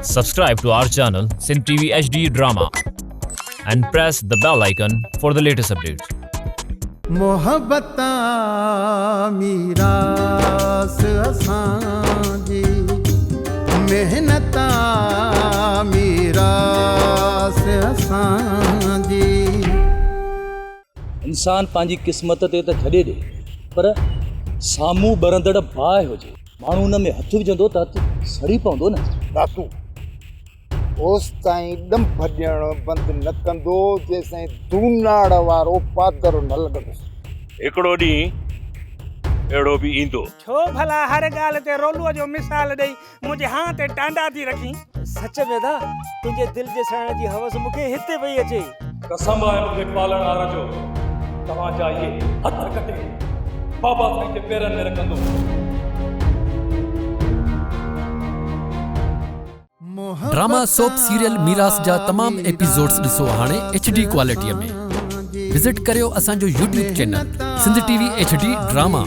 Subscribe to our channel Sindh TV HD Drama and press the bell icon for the latest updates. मोहब्बता मीरास असांजी मेहनता मीरास असांजी इंसान पंहिंजी क़िस्मत ते त छॾे ॾे पर साम्हूं ॿरंदड़ बाहि हुजे माण्हू हुन में हथु विझंदो त हथु सड़ी पवंदो न। दातू ओस ताईं ॾंभ ॾियणु बंदि न कंदो जेसिताईं दूनाड़ वारो पादर न लॻंदुसि। हिकिड़ो ॾींहुं अहिड़ो बि ईंदो। छो भला हर ॻाल्हि ते रोलूअ जो मिसाल ॾेई मुंहिंजे हां ते टांडा थी रखी। सच में दा तुंहिंजे दिल जे सड़ण जी हवस मूंखे हिते पई अचे। कसम आहे मूंखे पालण वारा जो तव्हांजा इहे हथ कटे बाबा साईं जे पेरनि में रखंदो। ड्रामा सोप सीरियल मीरास जा तमाम एपिसोड्स ॾिसो हाणे HD क्वालिटीअ में। विजिट करियो असांजो YouTube channel Sindh TV HD drama.